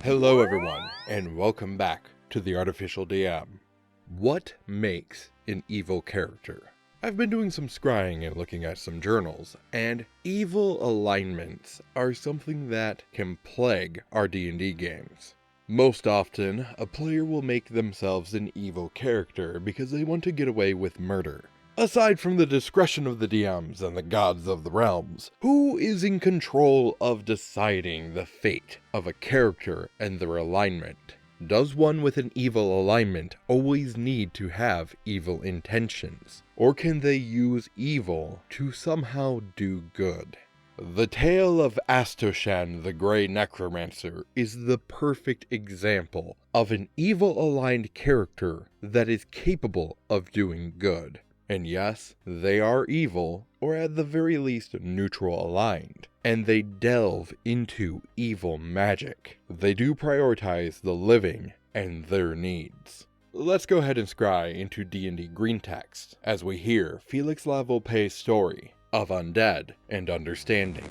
Hello everyone, and welcome back to the Artificial DM. What makes an evil character? I've been doing some scrying and looking at some journals, and evil alignments are something that can plague our D&D games. Most often, a player will make themselves an evil character because they want to get away with murder. Aside from the discretion of the DMs and the gods of the realms, who is in control of deciding the fate of a character and their alignment? Does one with an evil alignment always need to have evil intentions? Or can they use evil to somehow do good? The tale of Astoshan the Grey Necromancer is the perfect example of an evil-aligned character that is capable of doing good. And yes, they are evil, or at the very least neutral aligned, and they delve into evil magic. They do prioritize the living and their needs. Let's go ahead and scry into D&D Green Text as we hear Felix Lavalpe's story of Undead and Understanding.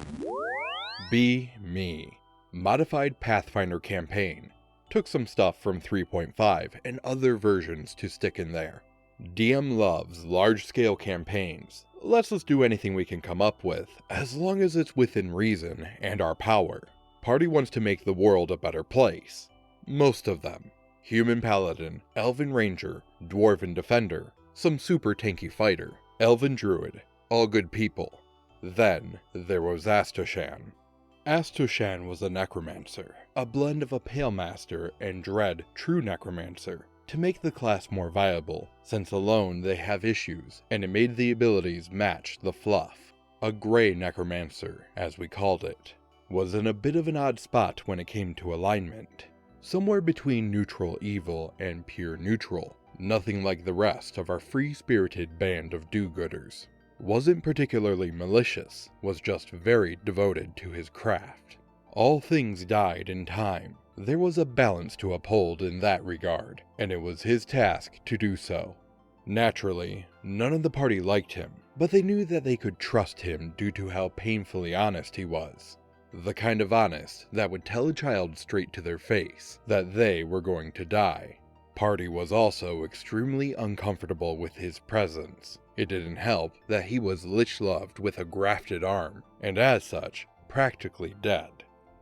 Be Me. Modified Pathfinder campaign. Took some stuff from 3.5 and other versions to stick in there. DM loves large-scale campaigns. Lets us do anything we can come up with, as long as it's within reason and our power. Party wants to make the world a better place. Most of them. Human Paladin, Elven Ranger, Dwarven Defender, some super tanky fighter, Elven Druid, all good people. Then there was Astoshan. Astoshan was a necromancer, a blend of a Pale Master and Dread True Necromancer, to make the class more viable, since alone they have issues, and it made the abilities match the fluff. A Grey Necromancer, as we called it, was in a bit of an odd spot when it came to alignment. Somewhere between neutral evil and pure neutral, nothing like the rest of our free-spirited band of do-gooders. Wasn't particularly malicious, was just very devoted to his craft. All things died in time. There was a balance to uphold in that regard, and it was his task to do so. Naturally, none of the party liked him, but they knew that they could trust him due to how painfully honest he was. The kind of honest that would tell a child straight to their face that they were going to die. Party was also extremely uncomfortable with his presence. It didn't help that he was lich-loved with a grafted arm, and as such, practically dead.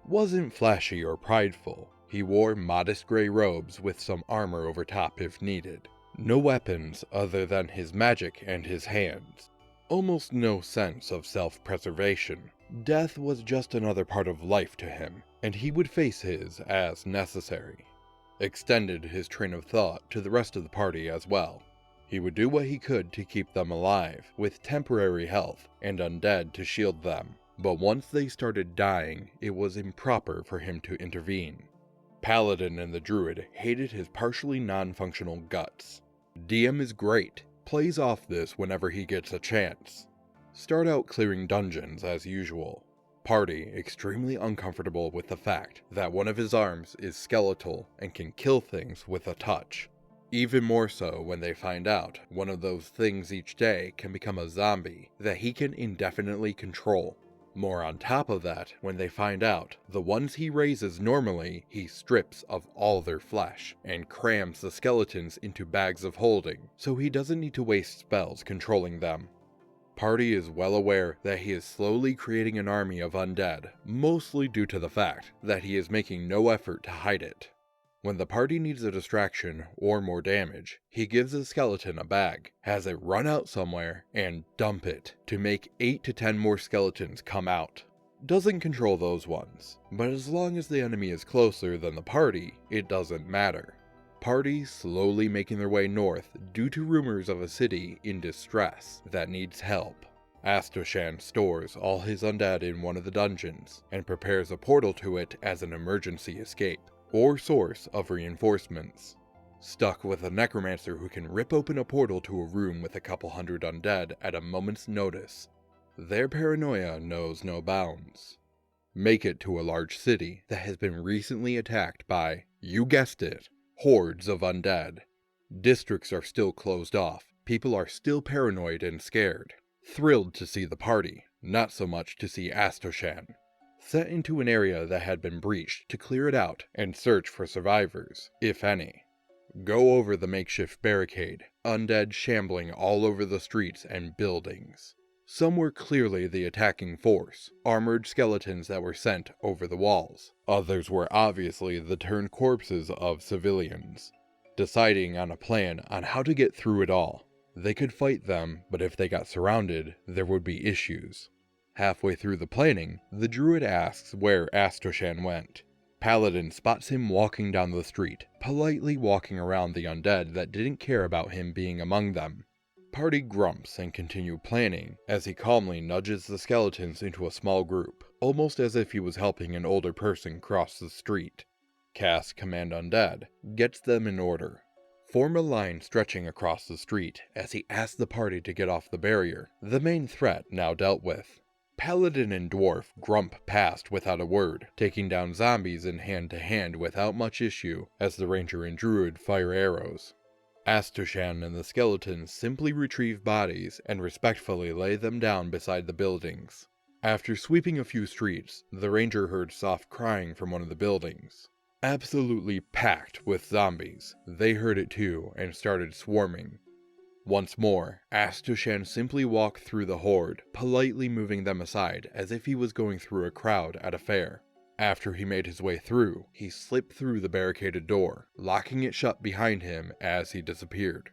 Wasn't flashy or prideful. He wore modest gray robes with some armor over top if needed. No weapons other than his magic and his hands. Almost no sense of self-preservation. Death was just another part of life to him, and he would face his as necessary. Extended his train of thought to the rest of the party as well. He would do what he could to keep them alive, with temporary health and undead to shield them. But once they started dying, it was improper for him to intervene. Paladin and the Druid hated his partially non-functional guts. DM is great, plays off this whenever he gets a chance. Start out clearing dungeons as usual. Party extremely uncomfortable with the fact that one of his arms is skeletal and can kill things with a touch. Even more so when they find out one of those things each day can become a zombie that he can indefinitely control. More on top of that, when they find out the ones he raises normally, he strips of all their flesh and crams the skeletons into bags of holding, so he doesn't need to waste spells controlling them. Party is well aware that he is slowly creating an army of undead, mostly due to the fact that he is making no effort to hide it. When the party needs a distraction or more damage, he gives the skeleton a bag, has it run out somewhere, and dump it to make 8 to 10 more skeletons come out. Doesn't control those ones, but as long as the enemy is closer than the party, it doesn't matter. Party slowly making their way north due to rumors of a city in distress that needs help. Astoshan stores all his undead in one of the dungeons and prepares a portal to it as an emergency escape or source of reinforcements. Stuck with a necromancer who can rip open a portal to a room with a couple hundred undead at a moment's notice. Their paranoia knows no bounds. Make it to a large city that has been recently attacked by, you guessed it, hordes of undead. Districts are still closed off, people are still paranoid and scared. Thrilled to see the party, not so much to see Astoshan. set into an area that had been breached to clear it out and search for survivors, if any. Go over the makeshift barricade, undead shambling all over the streets and buildings. Some were clearly the attacking force, armored skeletons that were sent over the walls. Others were obviously the turned corpses of civilians. Deciding on a plan on how to get through it all. They could fight them, but if they got surrounded, there would be issues. Halfway through the planning, the druid asks where Astoshan went. Paladin spots him walking down the street, politely walking around the undead that didn't care about him being among them. Party grumps and continue planning as he calmly nudges the skeletons into a small group, almost as if he was helping an older person cross the street. Cast Command Undead, gets them in order. Form a line stretching across the street as he asks the party to get off the barrier, the main threat now dealt with. Paladin and Dwarf grump past without a word, taking down zombies in hand-to-hand without much issue as the Ranger and Druid fire arrows. Astoshan and the skeletons simply retrieve bodies and respectfully lay them down beside the buildings. After sweeping a few streets, the Ranger heard soft crying from one of the buildings. Absolutely packed with zombies, they heard it too and started swarming. Once more, Astoshan simply walked through the horde, politely moving them aside as if he was going through a crowd at a fair. After he made his way through, he slipped through the barricaded door, locking it shut behind him as he disappeared.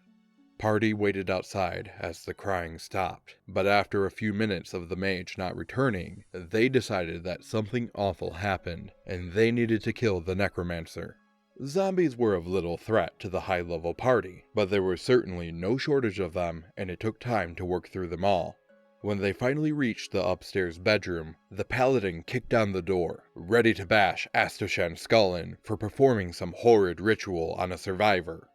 Party waited outside as the crying stopped, but after a few minutes of the mage not returning, they decided that something awful happened, and they needed to kill the necromancer. Zombies were of little threat to the high-level party, but there was certainly no shortage of them, and it took time to work through them all. When they finally reached the upstairs bedroom, the paladin kicked down the door, ready to bash Astoshan's skull in for performing some horrid ritual on a survivor.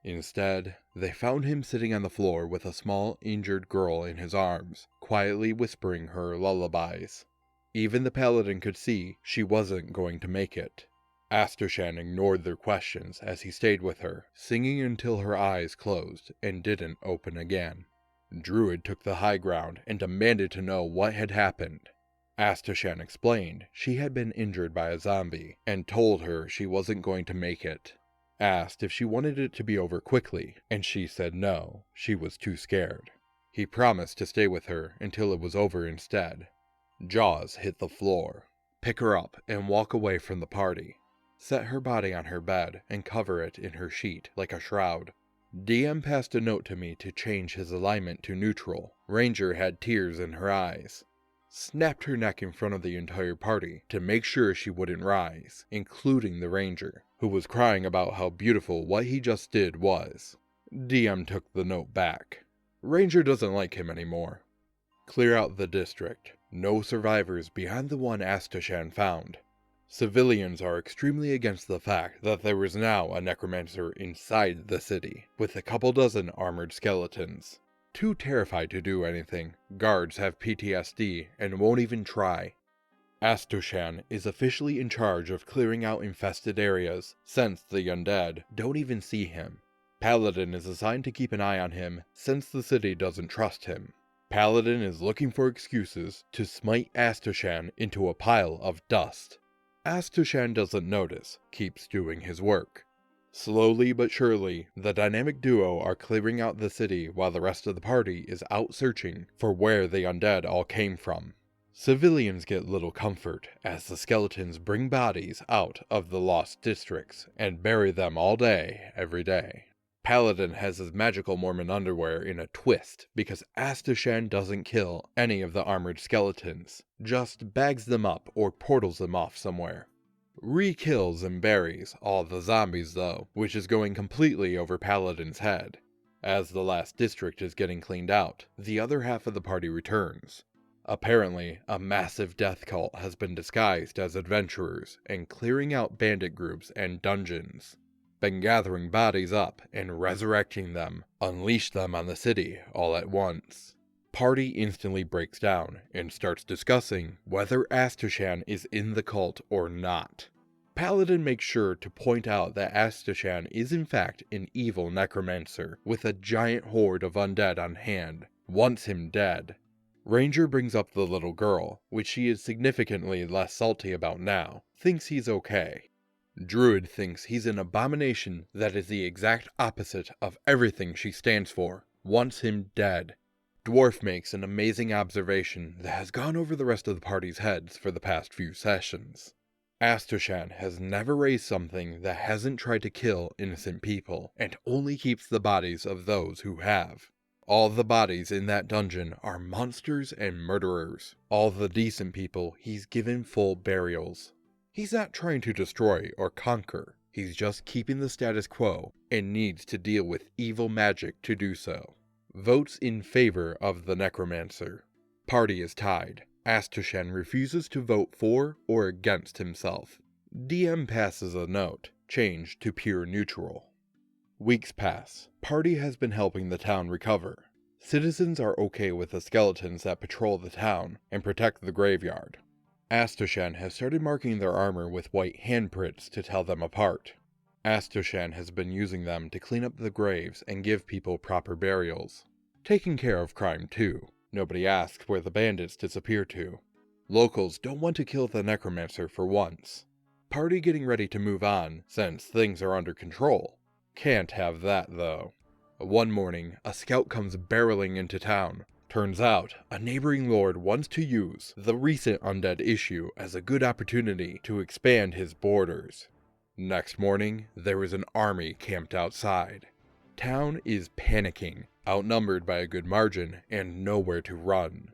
Instead, they found him sitting on the floor with a small, injured girl in his arms, quietly whispering her lullabies. Even the paladin could see she wasn't going to make it. Astoshan ignored their questions as he stayed with her, singing until her eyes closed and didn't open again. Druid took the high ground and demanded to know what had happened. Astoshan explained she had been injured by a zombie and told her she wasn't going to make it. Asked if she wanted it to be over quickly, and she said no, she was too scared. He promised to stay with her until it was over instead. Jaws hit the floor. Pick her up and walk away from the party. Set her body on her bed and cover it in her sheet like a shroud. DM passed a note to me to change his alignment to neutral. Ranger had tears in her eyes. Snapped her neck in front of the entire party to make sure she wouldn't rise, including the Ranger, who was crying about how beautiful what he just did was. DM took the note back. Ranger doesn't like him anymore. Clear out the district. No survivors beyond the one Astoshan found. Civilians are extremely against the fact that there is now a necromancer inside the city, with a couple dozen armored skeletons. Too terrified to do anything, guards have PTSD and won't even try. Astoshan is officially in charge of clearing out infested areas, since the undead don't even see him. Paladin is assigned to keep an eye on him, since the city doesn't trust him. Paladin is looking for excuses to smite Astoshan into a pile of dust. Astoshan doesn't notice, keeps doing his work. Slowly but surely, the dynamic duo are clearing out the city while the rest of the party is out searching for where the undead all came from. Civilians get little comfort as the skeletons bring bodies out of the lost districts and bury them all day, every day. Paladin has his magical Mormon underwear in a twist because Astoshan doesn't kill any of the armored skeletons, just bags them up or portals them off somewhere. Re-kills and buries all the zombies though, which is going completely over Paladin's head. As the last district is getting cleaned out, the other half of the party returns. Apparently, a massive death cult has been disguised as adventurers and clearing out bandit groups and dungeons. Been gathering bodies up and resurrecting them, unleash them on the city all at once. Party instantly breaks down and starts discussing whether Astoshan is in the cult or not. Paladin makes sure to point out that Astoshan is in fact an evil necromancer with a giant horde of undead on hand, wants him dead. Ranger brings up the little girl, which she is significantly less salty about now, thinks he's okay. Druid thinks he's an abomination that is the exact opposite of everything she stands for, wants him dead. Dwarf makes an amazing observation that has gone over the rest of the party's heads for the past few sessions. Astoshan has never raised something that hasn't tried to kill innocent people, and only keeps the bodies of those who have. All the bodies in that dungeon are monsters and murderers. All the decent people he's given full burials. He's not trying to destroy or conquer, he's just keeping the status quo and needs to deal with evil magic to do so. Votes in favor of the necromancer. Party is tied. Astoshan refuses to vote for or against himself. DM passes a note, changed to pure neutral. Weeks pass. Party has been helping the town recover. Citizens are okay with the skeletons that patrol the town and protect the graveyard. Astoshan has started marking their armor with white handprints to tell them apart. Astoshan has been using them to clean up the graves and give people proper burials. Taking care of crime too. Nobody asked where the bandits disappear to. Locals don't want to kill the necromancer for once. Party getting ready to move on since things are under control. Can't have that though. One morning, a scout comes barreling into town. Turns out, a neighboring lord wants to use the recent undead issue as a good opportunity to expand his borders. Next morning, there is an army camped outside. Town is panicking, outnumbered by a good margin, and nowhere to run.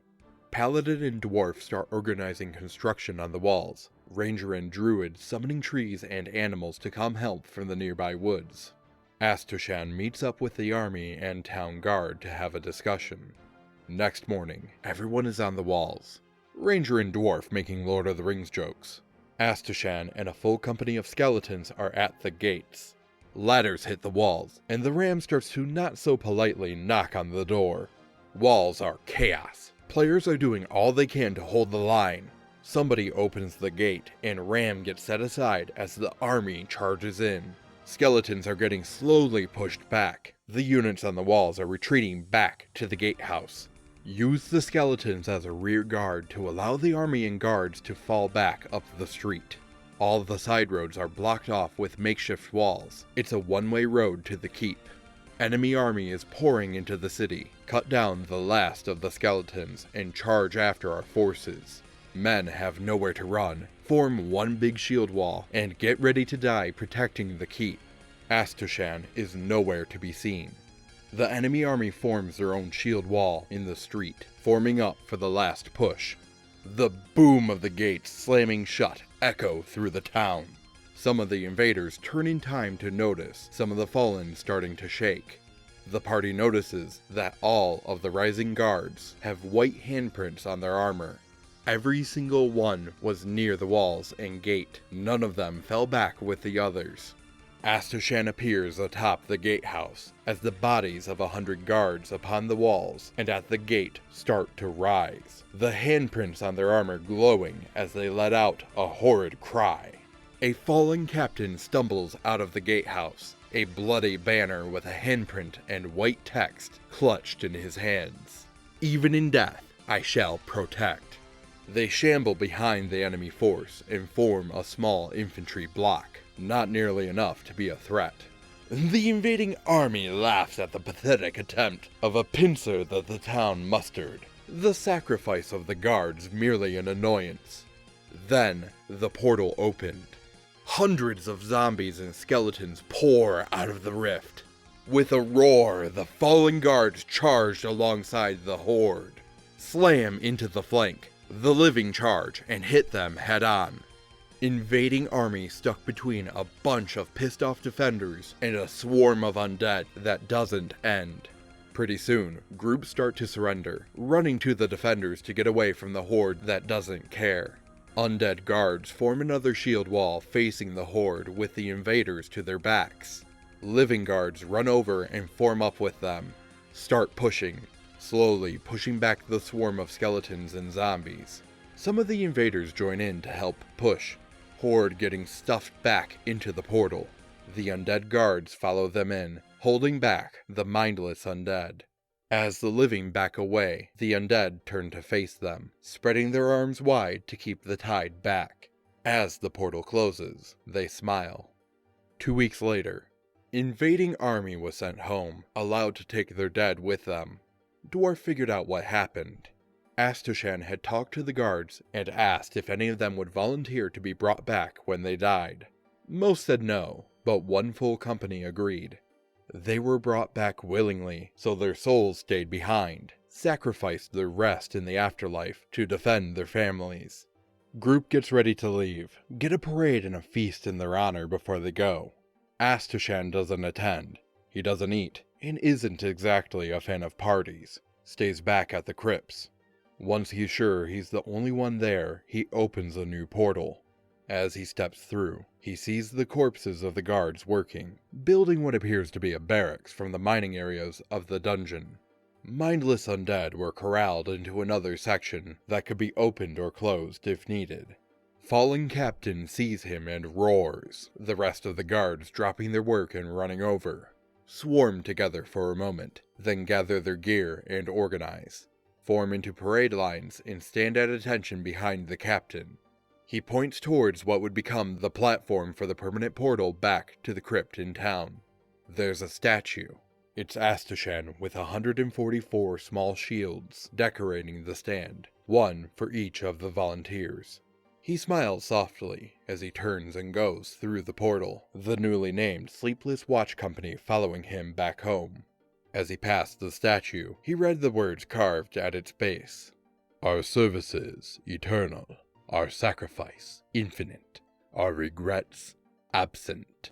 Paladin and Dwarf start organizing construction on the walls, Ranger and Druid summoning trees and animals to come help from the nearby woods. Astoshan meets up with the army and town guard to have a discussion. Next morning, everyone is on the walls. Ranger and Dwarf making Lord of the Rings jokes. Astoshan and a full company of skeletons are at the gates. Ladders hit the walls, and the ram starts to not so politely knock on the door. Walls are chaos. Players are doing all they can to hold the line. Somebody opens the gate, and ram gets set aside as the army charges in. Skeletons are getting slowly pushed back. The units on the walls are retreating back to the gatehouse. Use the skeletons as a rear guard to allow the army and guards to fall back up the street. All the side roads are blocked off with makeshift walls. It's a one-way road to the keep. Enemy army is pouring into the city. Cut down the last of the skeletons and charge after our forces. Men have nowhere to run. Form one big shield wall and get ready to die protecting the keep. Astoshan is nowhere to be seen. The enemy army forms their own shield wall in the street, forming up for the last push. The boom of the gates slamming shut echo through the town. Some of the invaders turn in time to notice some of the fallen starting to shake. The party notices that all of the rising guards have white handprints on their armor. Every single one was near the walls and gate. None of them fell back with the others. Astoshan appears atop the gatehouse as the bodies of 100 guards upon the walls and at the gate start to rise, the handprints on their armor glowing as they let out a horrid cry. A fallen captain stumbles out of the gatehouse, a bloody banner with a handprint and white text clutched in his hands. Even in death, I shall protect. They shamble behind the enemy force and form a small infantry block. Not nearly enough to be a threat. The invading army laughs at the pathetic attempt of a pincer that the town mustered. The sacrifice of the guards merely an annoyance. Then the portal opened. Hundreds of zombies and skeletons pour out of the rift. With a roar, the fallen guards charged alongside the horde. Slam into the flank, the living charge, and hit them head on. Invading army stuck between a bunch of pissed off defenders and a swarm of undead that doesn't end. Pretty soon, groups start to surrender, running to the defenders to get away from the horde that doesn't care. Undead guards form another shield wall facing the horde with the invaders to their backs. Living guards run over and form up with them. Start pushing, slowly pushing back the swarm of skeletons and zombies. Some of the invaders join in to help push. Horde getting stuffed back into the portal. The undead guards follow them in, holding back the mindless undead. As the living back away, the undead turn to face them, spreading their arms wide to keep the tide back. As the portal closes, they smile. 2 weeks later, invading army was sent home, allowed to take their dead with them. Dwarf figured out what happened. Astoshan had talked to the guards and asked if any of them would volunteer to be brought back when they died. Most said no, but one full company agreed. They were brought back willingly, so their souls stayed behind, sacrificed their rest in the afterlife to defend their families. Group gets ready to leave, get a parade and a feast in their honor before they go. Astoshan doesn't attend, he doesn't eat, and isn't exactly a fan of parties, stays back at the crypts. Once he's sure he's the only one there, he opens a new portal. As he steps through, he sees the corpses of the guards working, building what appears to be a barracks from the mining areas of the dungeon. Mindless undead were corralled into another section that could be opened or closed if needed. Fallen Captain sees him and roars, the rest of the guards dropping their work and running over. Swarm together for a moment, then gather their gear and organize. Form into parade lines and stand at attention behind the captain. He points towards what would become the platform for the permanent portal back to the crypt in town. There's a statue. It's Astoshan with 144 small shields decorating the stand, one for each of the volunteers. He smiles softly as he turns and goes through the portal, the newly named Sleepless Watch Company following him back home. As he passed the statue, he read the words carved at its base. Our services, eternal. Our sacrifice, infinite. Our regrets, absent.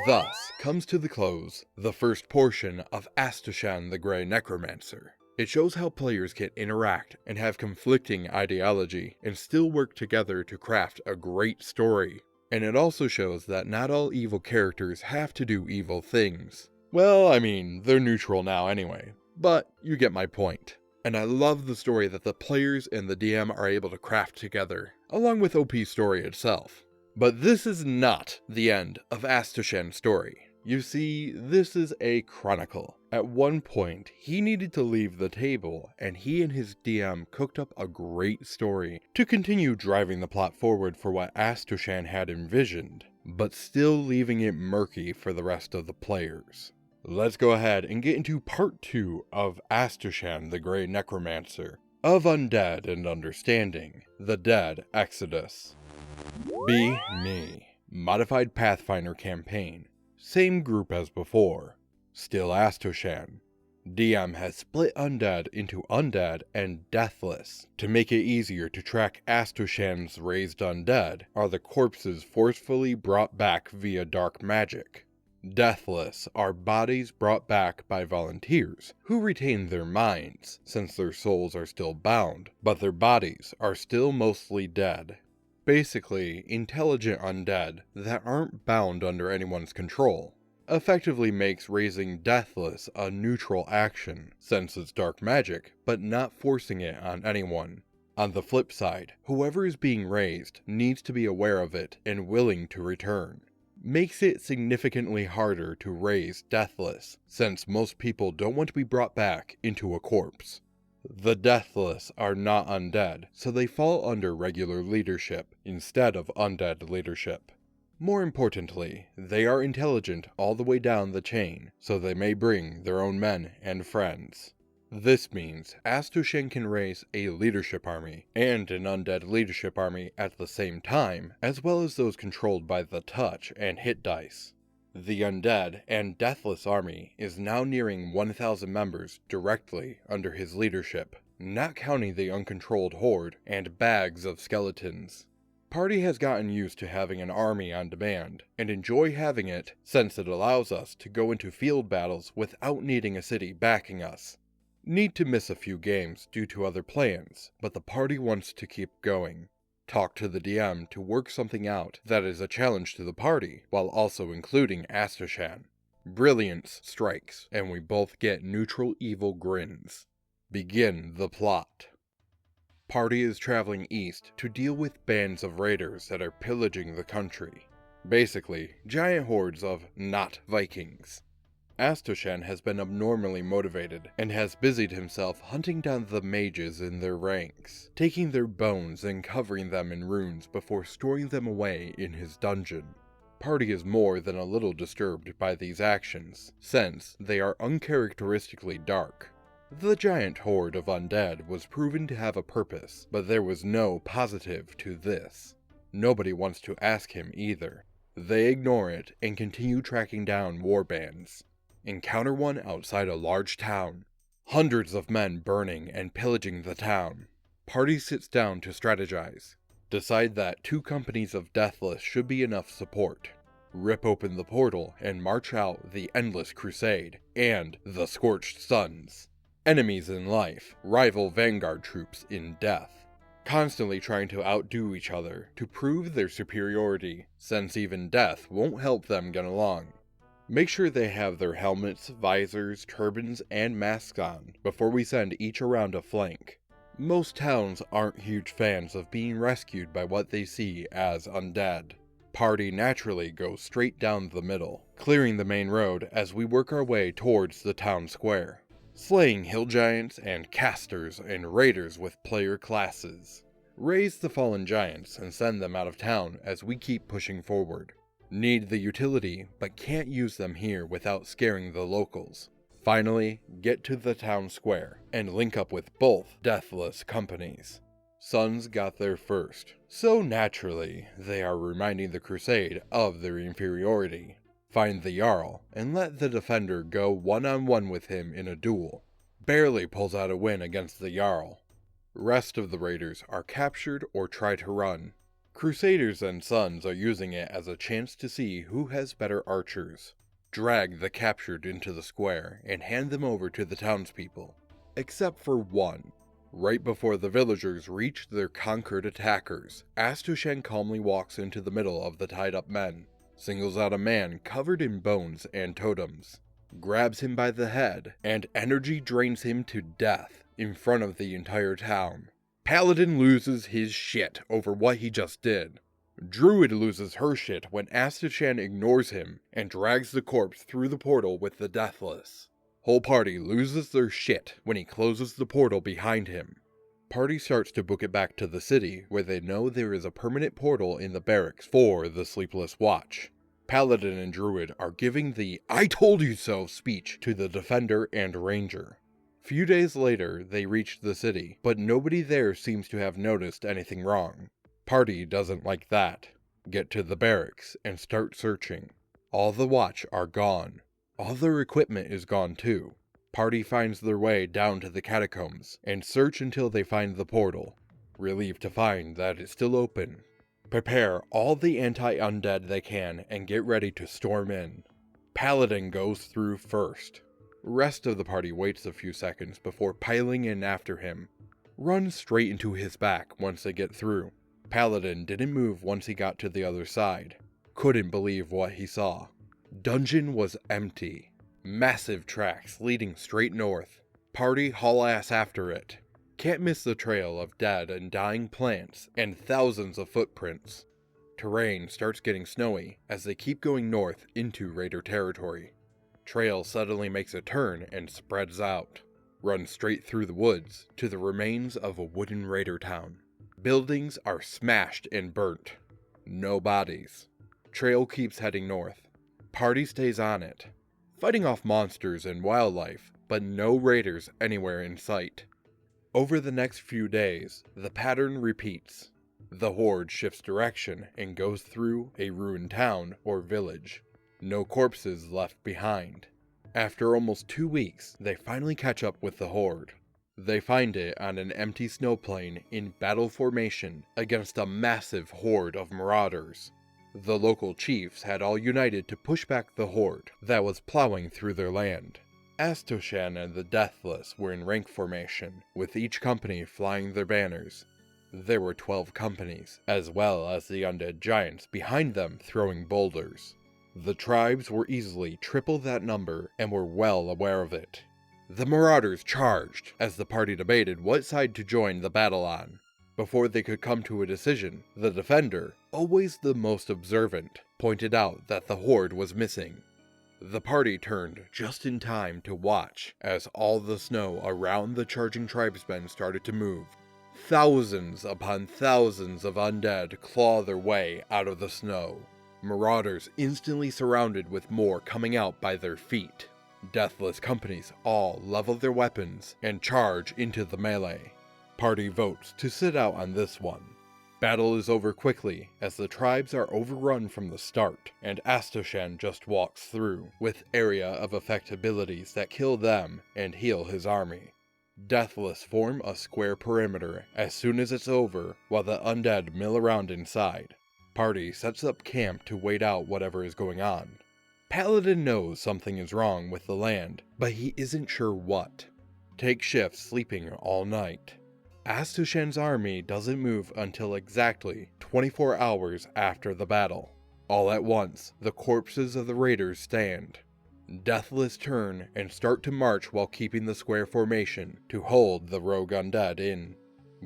Thus comes to the close the first portion of Astoshan the Grey Necromancer. It shows how players can interact and have conflicting ideology and still work together to craft a great story. And it also shows that not all evil characters have to do evil things. Well, I mean, they're neutral now anyway, but you get my point. And I love the story that the players and the DM are able to craft together, along with OP's story itself. But this is not the end of Astoshan's story. You see, this is a chronicle. At one point, he needed to leave the table, and he and his DM cooked up a great story to continue driving the plot forward for what Astoshan had envisioned, but still leaving it murky for the rest of the players. Let's go ahead and get into part 2 of Astoshan the Grey Necromancer, of Undead and Understanding, the Dead Exodus. Be Me. Modified Pathfinder campaign. Same group as before. Still Astoshan. DM has split Undead into Undead and Deathless. To make it easier to track Astoshan's raised Undead are the corpses forcefully brought back via dark magic. Deathless are bodies brought back by volunteers, who retain their minds, since their souls are still bound, but their bodies are still mostly dead. Basically, intelligent undead that aren't bound under anyone's control. Effectively makes raising Deathless a neutral action, since it's dark magic, but not forcing it on anyone. On the flip side, whoever is being raised needs to be aware of it and willing to return. Makes it significantly harder to raise Deathless, since most people don't want to be brought back into a corpse. The Deathless are not undead, so they fall under regular leadership instead of undead leadership. More importantly, they are intelligent all the way down the chain, so they may bring their own men and friends. This means Astoshan can raise a leadership army and an undead leadership army at the same time, as well as those controlled by the touch and hit dice. The undead and deathless army is now nearing 1,000 members directly under his leadership, not counting the uncontrolled horde and bags of skeletons. Party has gotten used to having an army on demand, and enjoy having it since it allows us to go into field battles without needing a city backing us. Need to miss a few games due to other plans, but the party wants to keep going. Talk to the DM to work something out that is a challenge to the party, while also including Astoshan. Brilliance strikes, and we both get neutral evil grins. Begin the plot. Party is traveling east to deal with bands of raiders that are pillaging the country. Basically, giant hordes of not Vikings. Astoshan has been abnormally motivated and has busied himself hunting down the mages in their ranks, taking their bones and covering them in runes before storing them away in his dungeon. Party is more than a little disturbed by these actions, since they are uncharacteristically dark. The giant horde of undead was proven to have a purpose, but there was no positive to this. Nobody wants to ask him either. They ignore it and continue tracking down warbands. Encounter one outside a large town. Hundreds of men burning and pillaging the town. Party sits down to strategize. Decide that 2 companies of Deathless should be enough support. Rip open the portal and march out the Endless Crusade and the Scorched Suns. Enemies in life, rival vanguard troops in death. Constantly trying to outdo each other to prove their superiority, since even death won't help them get along. Make sure they have their helmets, visors, turbans, and masks on before we send each around a flank. Most towns aren't huge fans of being rescued by what they see as undead. Party naturally goes straight down the middle, clearing the main road as we work our way towards the town square, slaying hill giants and casters and raiders with player classes. Raise the fallen giants and send them out of town as we keep pushing forward. Need the utility, but can't use them here without scaring the locals. Finally, get to the town square and link up with both Deathless companies. Suns got there first, so naturally, they are reminding the Crusade of their inferiority. Find the Jarl, and let the Defender go one-on-one with him in a duel. Barely pulls out a win against the Jarl. Rest of the raiders are captured or try to run. Crusaders and Suns are using it as a chance to see who has better archers. Drag the captured into the square and hand them over to the townspeople, except for one. Right before the villagers reach their conquered attackers, Astoshan calmly walks into the middle of the tied-up men, singles out a man covered in bones and totems, grabs him by the head, and energy drains him to death in front of the entire town. Paladin loses his shit over what he just did. Druid loses her shit when Astoshan ignores him and drags the corpse through the portal with the Deathless. Whole party loses their shit when he closes the portal behind him. Party starts to book it back to the city, where they know there is a permanent portal in the barracks for the Sleepless Watch. Paladin and Druid are giving the "I told you so" speech to the Defender and Ranger. Few days later, they reach the city, but nobody there seems to have noticed anything wrong. Party doesn't like that. Get to the barracks and start searching. All the watch are gone. All their equipment is gone too. Party finds their way down to the catacombs and search until they find the portal, relieved to find that it's still open. Prepare all the anti-undead they can and get ready to storm in. Paladin goes through first. Rest of the party waits a few seconds before piling in after him. Run straight into his back once they get through. Paladin didn't move once he got to the other side. Couldn't believe what he saw. Dungeon was empty. Massive tracks leading straight north. Party haul ass after it. Can't miss the trail of dead and dying plants and thousands of footprints. Terrain starts getting snowy as they keep going north into raider territory. Trail suddenly makes a turn and spreads out. Run straight through the woods to the remains of a wooden raider town. Buildings are smashed and burnt. No bodies. Trail keeps heading north. Party stays on it, fighting off monsters and wildlife, but no raiders anywhere in sight. Over the next few days, the pattern repeats. The horde shifts direction and goes through a ruined town or village. No corpses left behind. After almost 2 weeks, they finally catch up with the horde. They find it on an empty snowplain in battle formation against a massive horde of marauders. The local chiefs had all united to push back the horde that was plowing through their land. Astoshan and the Deathless were in rank formation, with each company flying their banners. There were 12 companies, as well as the undead giants behind them throwing boulders. The tribes were easily triple that number and were well aware of it. The marauders charged as the party debated what side to join the battle on. Before they could come to a decision, the Defender, always the most observant, pointed out that the horde was missing. The party turned just in time to watch as all the snow around the charging tribesmen started to move. Thousands upon thousands of undead claw their way out of the snow. Marauders instantly surrounded with more coming out by their feet. Deathless companies all level their weapons and charge into the melee. Party votes to sit out on this one. Battle is over quickly as the tribes are overrun from the start, and Astoshan just walks through with area of effect abilities that kill them and heal his army. Deathless form a square perimeter as soon as it's over, while the undead mill around inside. Party sets up camp to wait out whatever is going on. Paladin knows something is wrong with the land, but he isn't sure what. Take shifts sleeping all night. Astoshan's army doesn't move until exactly 24 hours after the battle. All at once, the corpses of the raiders stand. Deathless turn and start to march while keeping the square formation to hold the rogue undead in.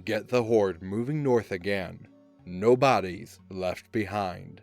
Get the horde moving north again. No bodies left behind.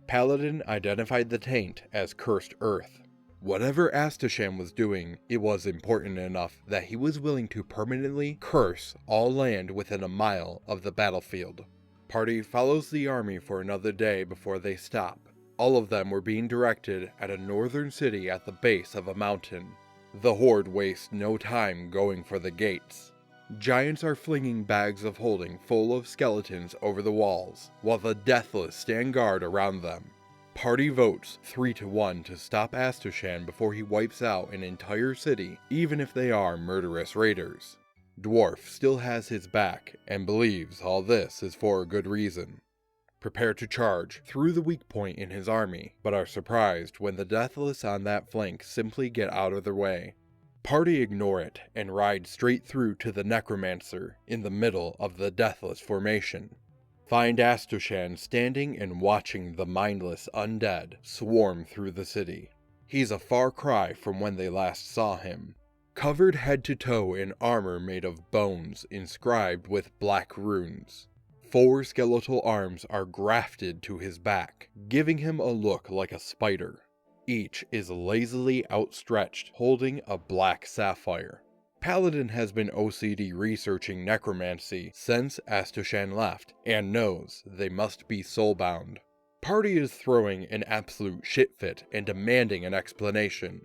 Paladin identified the taint as Cursed Earth. Whatever Astoshan was doing, it was important enough that he was willing to permanently curse all land within a mile of the battlefield. Party follows the army for another day before they stop. All of them were being directed at a northern city at the base of a mountain. The horde wastes no time going for the gates. Giants are flinging bags of holding full of skeletons over the walls, while the Deathless stand guard around them. Party votes 3-1 to stop Astoshan before he wipes out an entire city, even if they are murderous raiders. Dwarf still has his back, and believes all this is for a good reason. Prepare to charge through the weak point in his army, but are surprised when the Deathless on that flank simply get out of their way. Party ignore it and ride straight through to the Necromancer in the middle of the Deathless formation. Find Astoshan standing and watching the mindless undead swarm through the city. He's a far cry from when they last saw him. Covered head to toe in armor made of bones inscribed with black runes. 4 skeletal arms are grafted to his back, giving him a look like a spider. Each is lazily outstretched, holding a black sapphire. Paladin has been OCD researching necromancy since Astoshan left, and knows they must be soulbound. Party is throwing an absolute shit fit and demanding an explanation.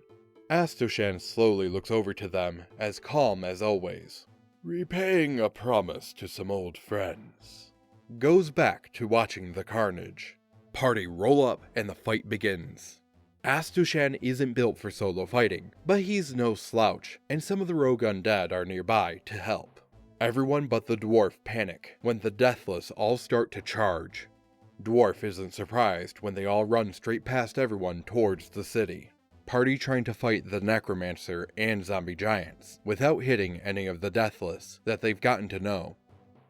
Astoshan slowly looks over to them, as calm as always. Repaying a promise to some old friends. Goes back to watching the carnage. Party roll up and the fight begins. Astoshan isn't built for solo fighting, but he's no slouch, and some of the rogue undead are nearby to help. Everyone but the dwarf panic when the Deathless all start to charge. Dwarf isn't surprised when they all run straight past everyone towards the city. Party trying to fight the Necromancer and zombie giants, without hitting any of the Deathless that they've gotten to know.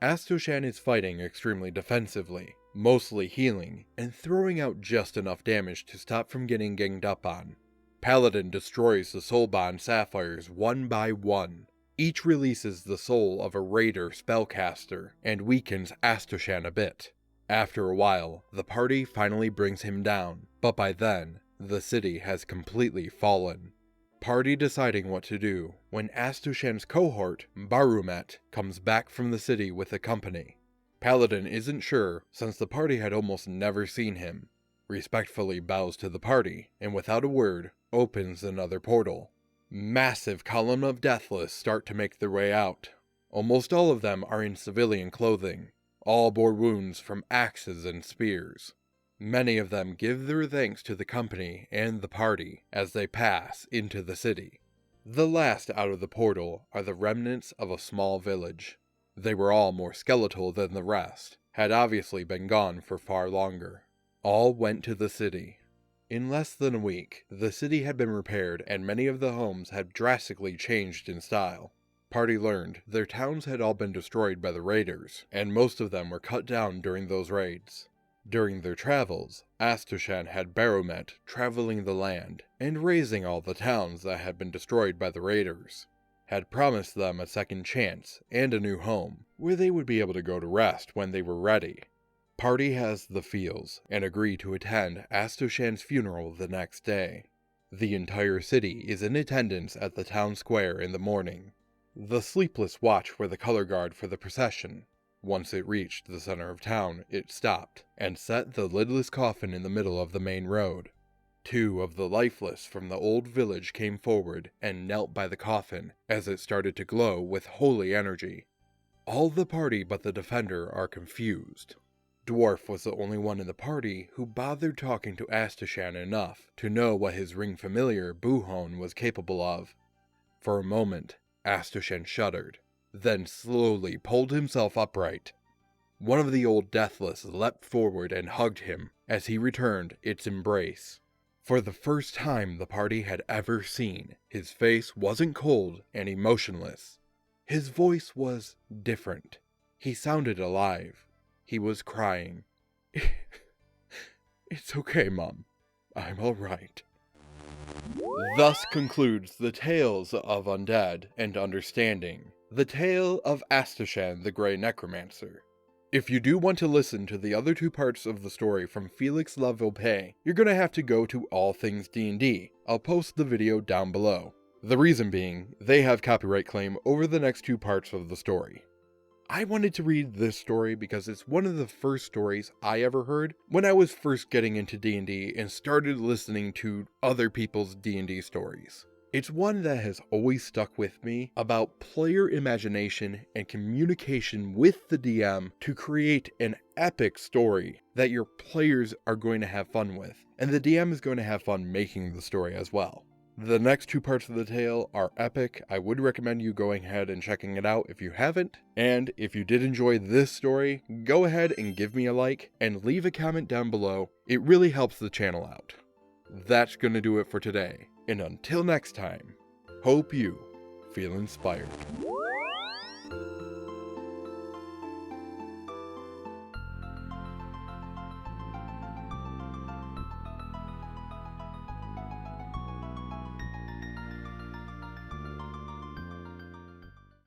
Astoshan is fighting extremely defensively, mostly healing, and throwing out just enough damage to stop from getting ganged up on. Paladin destroys the soulbound sapphires one by one. Each releases the soul of a raider spellcaster, and weakens Astoshan a bit. After a while, the party finally brings him down, but by then, the city has completely fallen. Party deciding what to do when Astoshan's cohort, Barumet, comes back from the city with a company. Paladin isn't sure since the party had almost never seen him. Respectfully bows to the party, and without a word, opens another portal. Massive column of Deathless start to make their way out. Almost all of them are in civilian clothing. All bore wounds from axes and spears. Many of them give their thanks to the company and the party as they pass into the city. The last out of the portal are the remnants of a small village. They were all more skeletal than the rest, had obviously been gone for far longer. All went to the city. In less than a week, the city had been repaired and many of the homes had drastically changed in style. Party learned their towns had all been destroyed by the raiders, and most of them were cut down during those raids. During their travels, Astoshan had Barumet traveling the land and razing all the towns that had been destroyed by the raiders. Had promised them a second chance and a new home, where they would be able to go to rest when they were ready. Party has the feels and agree to attend Astoshan's funeral the next day. The entire city is in attendance at the town square in the morning. The sleepless watch were the color guard for the procession. Once it reached the center of town, it stopped and set the lidless coffin in the middle of the main road. 2 of the lifeless from the old village came forward and knelt by the coffin as it started to glow with holy energy. All the party but the defender are confused. Dwarf was the only one in the party who bothered talking to Astoshan enough to know what his ring familiar Buhon was capable of. For a moment, Astoshan shuddered, then slowly pulled himself upright. One of the old deathless leapt forward and hugged him as he returned its embrace. For the first time the party had ever seen, his face wasn't cold and emotionless. His voice was different. He sounded alive. He was crying. It's okay, Mom. I'm alright. Thus concludes the Tales of Undead and Understanding, the tale of Astoshan the Grey Necromancer. If you do want to listen to the other 2 parts of the story from Felix La Villepay, you're gonna have to go to All Things D&D. I'll post the video down below. The reason being, they have copyright claim over the next 2 parts of the story. I wanted to read this story because it's one of the first stories I ever heard when I was first getting into D&D and started listening to other people's D&D stories. It's one that has always stuck with me about player imagination and communication with the DM to create an epic story that your players are going to have fun with, and the DM is going to have fun making the story as well. The next 2 parts of the tale are epic. I would recommend you going ahead and checking it out if you haven't. And if you did enjoy this story, go ahead and give me a like and leave a comment down below. It really helps the channel out. That's going to do it for today. And until next time, hope you feel inspired.